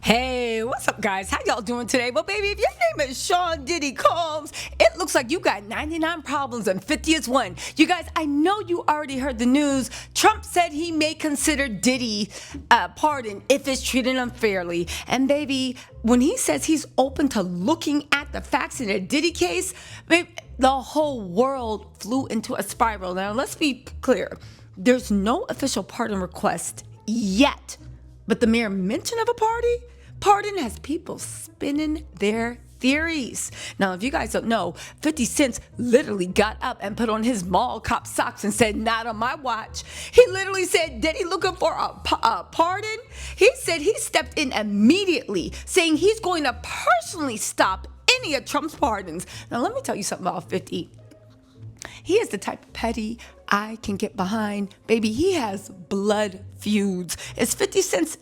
Hey, what's up, guys? How y'all doing today? Well, baby, if your name is Sean Diddy Combs, it looks like you got 99 problems and 50 is one. You guys, I know you already heard the news. Trump said he may consider Diddy pardon if it's treated unfairly. And baby, when he says he's open to looking at the facts in a Diddy case, baby, the whole world flew into a spiral. Now, let's be clear. There's no official pardon request yet. But the mere mention of a pardon has people spinning their theories. Now, if you guys don't know, 50 Cent literally got up and put on his mall cop socks and said, "Not on my watch." He literally said, Diddy looking for a pardon? He said he stepped in immediately, saying he's going to personally stop any of Trump's pardons. Now, let me tell you something about 50. He is the type of petty I can get behind. Baby, he has blood feuds. Is 50 Cent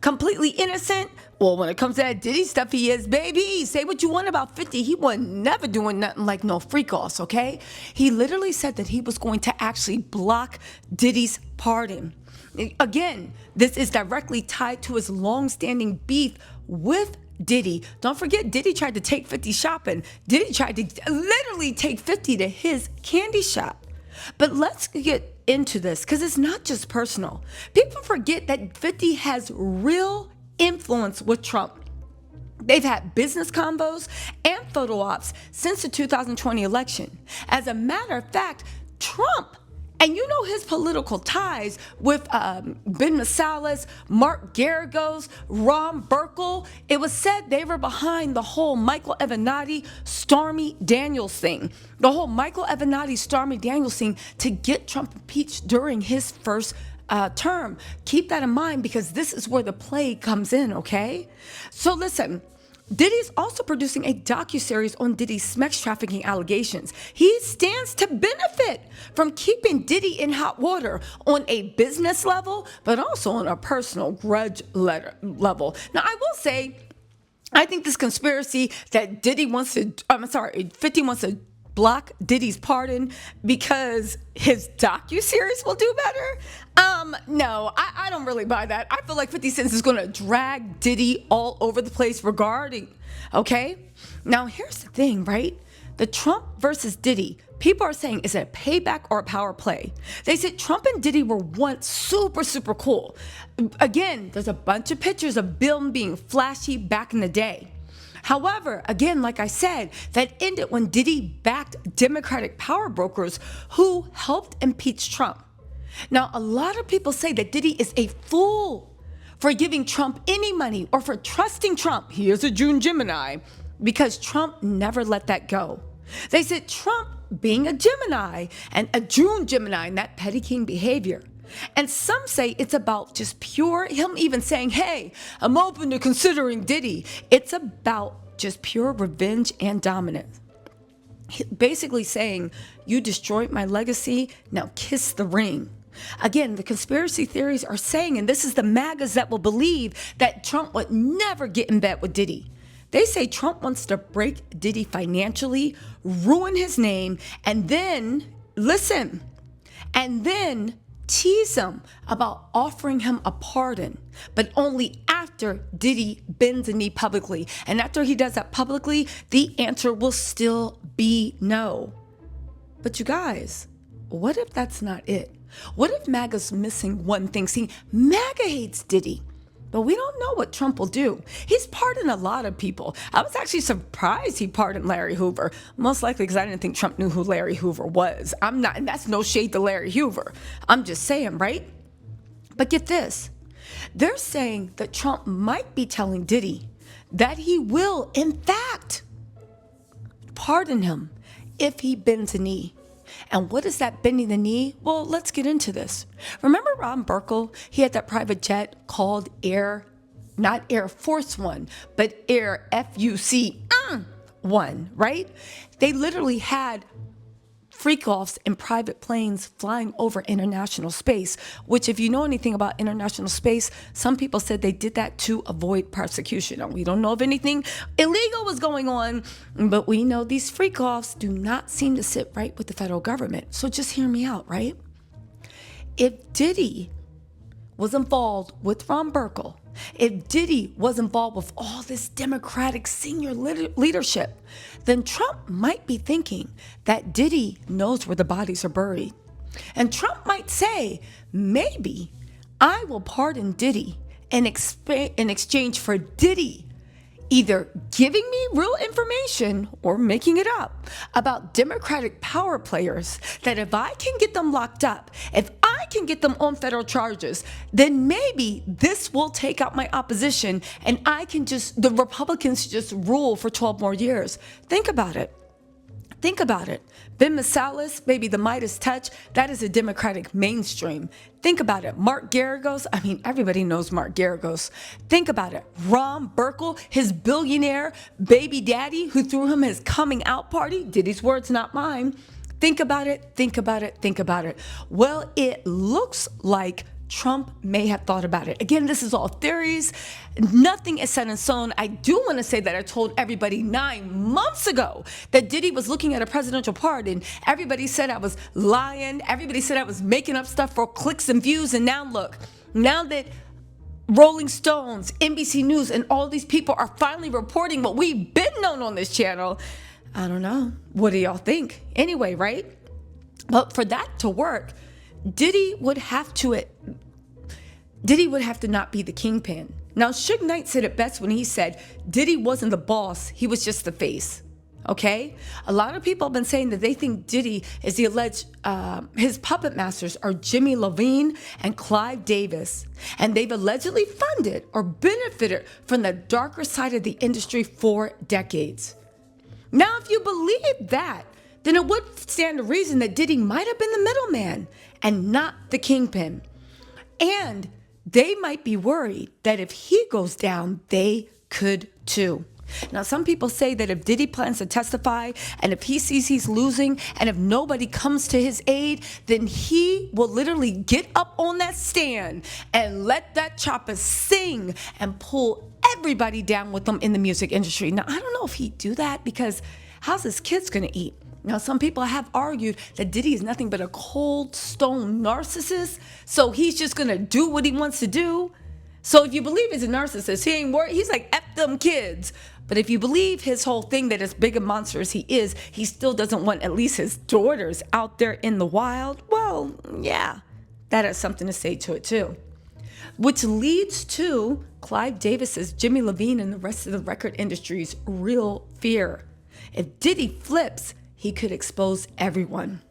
completely innocent? Well, when it comes to that Diddy stuff, he is, baby. Say what you want about 50. He was never doing nothing like no freak-offs, okay? He literally said that he was going to actually block Diddy's pardon. Again, this is directly tied to his long-standing beef with Diddy. Don't forget, Diddy tried to take 50 shopping. Diddy tried to literally take 50 to his candy shop. But let's get into this because it's not just personal. People forget that 50 has real influence with Trump. They've had business combos and photo ops since the 2020 election. As a matter of fact, Trump, and you know his political ties with Ben Massalas, Mark Garagos, Ron Burkle. It was said they were behind the whole Michael Avenatti, Stormy Daniels thing. The whole Michael Avenatti, Stormy Daniels thing to get Trump impeached during his first term. Keep that in mind because this is where the play comes in, okay? So listen. Diddy's also producing a docuseries on Diddy's sex trafficking allegations. He stands to benefit from keeping Diddy in hot water on a business level, but also on a personal grudge level. Now, I will say, I think this conspiracy that 50 wants to block Diddy's pardon because his docuseries will do better. No, I don't really buy that. I feel like 50 Cent is going to drag Diddy all over the place regarding, okay? Now, here's the thing, right? The Trump versus Diddy, people are saying, is it a payback or a power play? They said Trump and Diddy were once super, super cool. Again, there's a bunch of pictures of Bill being flashy back in the day. However, again, like I said, that ended when Diddy backed Democratic power brokers who helped impeach Trump. Now, a lot of people say that Diddy is a fool for giving Trump any money or for trusting Trump. He is a June Gemini because Trump never let that go. They said Trump being a Gemini and a June Gemini and that petty king behavior. And some say it's about just pure, him even saying, hey, I'm open to considering Diddy. It's about just pure revenge and dominance. Basically saying, you destroyed my legacy, now kiss the ring. Again, the conspiracy theories are saying, and this is the MAGAs that will believe that Trump would never get in bed with Diddy. They say Trump wants to break Diddy financially, ruin his name, and then, listen, and then tease him about offering him a pardon, but only after Diddy bends the knee publicly. And after he does that publicly, the answer will still be no. But you guys, what if that's not it? What if MAGA's missing one thing? See, MAGA hates Diddy, but we don't know what Trump will do. He's pardoned a lot of people. I was actually surprised he pardoned Larry Hoover, most likely because I didn't think Trump knew who Larry Hoover was. I'm not, and that's no shade to Larry Hoover. I'm just saying, right? But get this. They're saying that Trump might be telling Diddy that he will, in fact, pardon him if he bends a knee. And what is that bending the knee? Well, let's get into this. Remember Ron Burkle? He had that private jet called not Air Force One, but Air FUC One, right? They literally had freak-offs in private planes flying over international space, which if you know anything about international space, some people said they did that to avoid persecution. Now, we don't know if anything illegal was going on, but we know these freak-offs do not seem to sit right with the federal government. So just hear me out, right? If Diddy was involved with Ron Burkle If Diddy was involved with all this Democratic senior leadership, then Trump might be thinking that Diddy knows where the bodies are buried. And Trump might say, maybe I will pardon Diddy in exchange for Diddy either giving me real information or making it up about Democratic power players, that if I can get them locked up, if I can get them on federal charges, then maybe this will take out my opposition and the Republicans just rule for 12 more years. Think about it. Think about it. Ben Masalis, maybe the Midas touch, that is a Democratic mainstream. Think about it. Mark Garagos, everybody knows Mark Garagos. Think about it. Ron Burkle, his billionaire baby daddy who threw him his coming out party, Diddy's words, not mine. Think about it, think about it, think about it. Well, it looks like Trump may have thought about it. Again, this is all theories. Nothing is set in stone. I do want to say that I told everybody 9 months ago that Diddy was looking at a presidential pardon. Everybody said I was lying. Everybody said I was making up stuff for clicks and views. And now look, now that Rolling Stones, NBC News, and all these people are finally reporting what we've been known on this channel, I don't know. What do y'all think? Anyway, right? But for that to work, Diddy would have to not be the kingpin. Now, Suge Knight said it best when he said Diddy wasn't the boss, he was just the face. Okay? A lot of people have been saying that they think Diddy is the alleged, his puppet masters are Jimmy Iovine and Clive Davis. And they've allegedly funded or benefited from the darker side of the industry for decades. Now, if you believe that, then it would stand to reason that Diddy might have been the middleman and not the kingpin. And they might be worried that if he goes down, they could too. Now, some people say that if Diddy plans to testify and if he sees he's losing and if nobody comes to his aid, then he will literally get up on that stand and let that chopper sing and pull everybody down with him in the music industry. Now, I don't know if he'd do that because how's his kids going to eat? Now, some people have argued that Diddy is nothing but a cold stone narcissist, so he's just going to do what he wants to do. So if you believe he's a narcissist, he ain't worried. He's like, F them kids. But if you believe his whole thing that as big a monster as he is, he still doesn't want at least his daughters out there in the wild, well, yeah, that has something to say to it too. Which leads to Clive Davis's, Jimmy Iovine, and the rest of the record industry's real fear. If Diddy flips, he could expose everyone.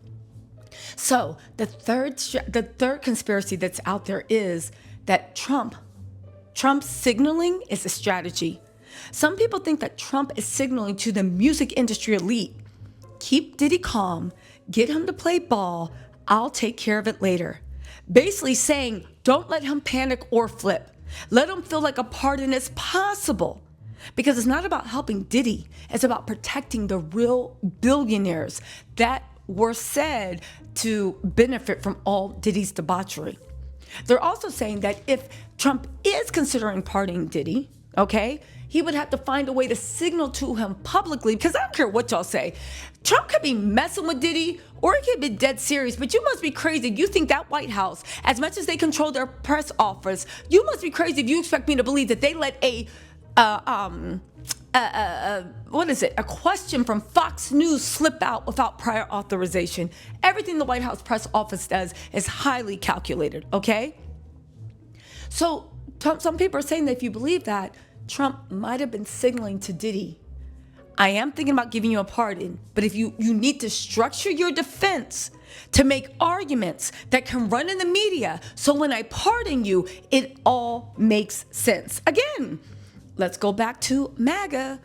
So the third conspiracy that's out there is that Trump's signaling is a strategy. Some people think that Trump is signaling to the music industry elite, keep Diddy calm, get him to play ball, I'll take care of it later. Basically saying, don't let him panic or flip. Let him feel like a pardon is possible. Because it's not about helping Diddy, it's about protecting the real billionaires that were said to benefit from all Diddy's debauchery. They're also saying that if Trump is considering pardoning Diddy, okay, he would have to find a way to signal to him publicly, because I don't care what y'all say. Trump could be messing with Diddy or he could be dead serious, but you must be crazy if you think that White House, as much as they control their press office, you must be crazy if you expect me to believe that they let a question from Fox News slip out without prior authorization. Everything the White House press office does is highly calculated, okay? So some people are saying that if you believe that, Trump might have been signaling to Diddy, I am thinking about giving you a pardon, but if you need to structure your defense to make arguments that can run in the media, so when I pardon you, it all makes sense. Again, let's go back to MAGA.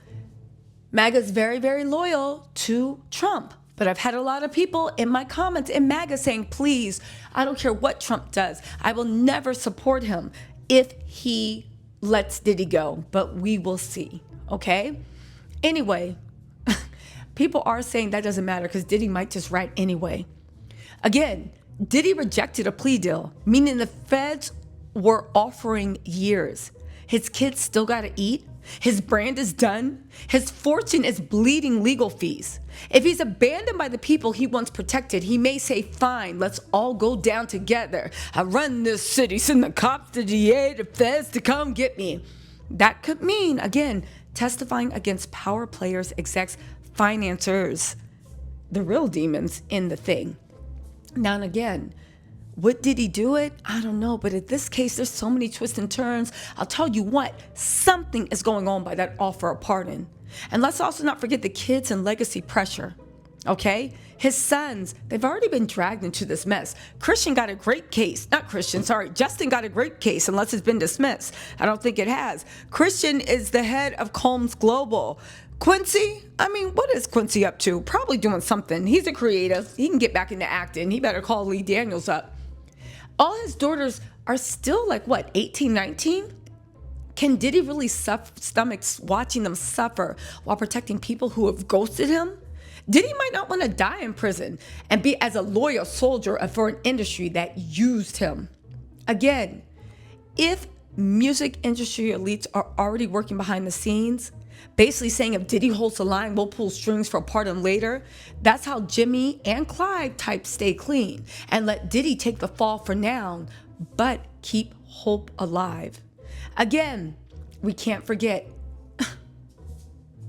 MAGA is very, very loyal to Trump. But I've had a lot of people in my comments in MAGA saying, please, I don't care what Trump does. I will never support him if he lets Diddy go. But we will see, okay? Anyway, people are saying that doesn't matter because Diddy might just rat anyway. Again, Diddy rejected a plea deal, meaning the feds were offering years. His kids still gotta eat. His brand is done. His fortune is bleeding legal fees. If he's abandoned by the people he once protected, he may say, fine, let's all go down together. I run this city, send the cops, the DA, the feds to come get me. That could mean, again, testifying against power players, execs, financiers, the real demons in the thing. Now and again, what did he do it? I don't know. But in this case, there's so many twists and turns. I'll tell you what, something is going on by that offer of pardon. And let's also not forget the kids and legacy pressure. Okay? His sons, they've already been dragged into this mess. Justin got a great case, unless it's been dismissed. I don't think it has. Christian is the head of Combs Global. Quincy, what is Quincy up to? Probably doing something. He's a creative. He can get back into acting. He better call Lee Daniels up. All his daughters are still 18, 19? Can Diddy really stomach watching them suffer while protecting people who have ghosted him? Diddy might not want to die in prison and be as a loyal soldier for an industry that used him. Again, if music industry elites are already working behind the scenes, basically saying if Diddy holds the line, we'll pull strings for a pardon later, that's how Jimmy and Clyde types stay clean and let Diddy take the fall for now, but keep hope alive. Again, we can't forget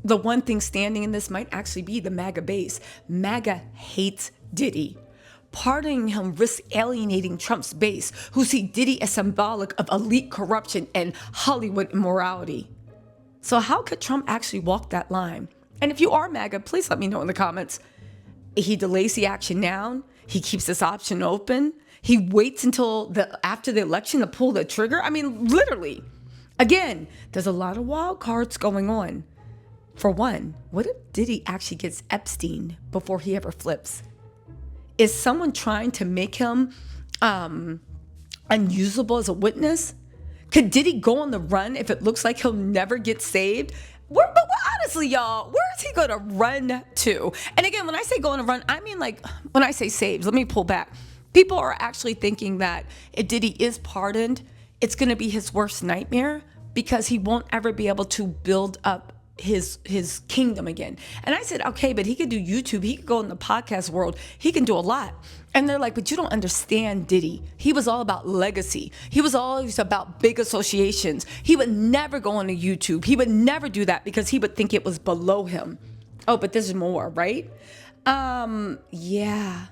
the one thing standing in this might actually be the MAGA base. MAGA hates Diddy. Pardoning him risks alienating Trump's base, who see Diddy as symbolic of elite corruption and Hollywood immorality. So how could Trump actually walk that line? And if you are MAGA, please let me know in the comments. He delays the action now. He keeps this option open. He waits until after the election to pull the trigger. Literally. Again, there's a lot of wild cards going on. For one, what if Diddy actually gets Epstein before he ever flips? Is someone trying to make him unusable as a witness? Could Diddy go on the run if it looks like he'll never get saved? But honestly, y'all, where is he going to run to? And again, when I say go on a run, when I say saved, let me pull back. People are actually thinking that if Diddy is pardoned, it's going to be his worst nightmare because he won't ever be able to build up his kingdom again. And I said, okay, but he could do YouTube. He could go in the podcast world. He can do a lot. And they're like, but you don't understand Diddy. He was all about legacy. He was always about big associations. He would never go on to YouTube. He would never do that because he would think it was below him. Oh, but there's more, right? Yeah,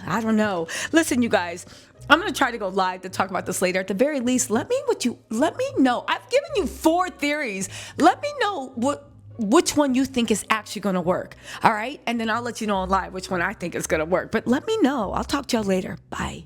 I don't know. Listen, you guys, I'm going to try to go live to talk about this later. At the very least, let me know. I've given you 4 theories. Let me know which one you think is actually going to work. All right. And then I'll let you know on live which one I think is going to work. But let me know. I'll talk to y'all later. Bye.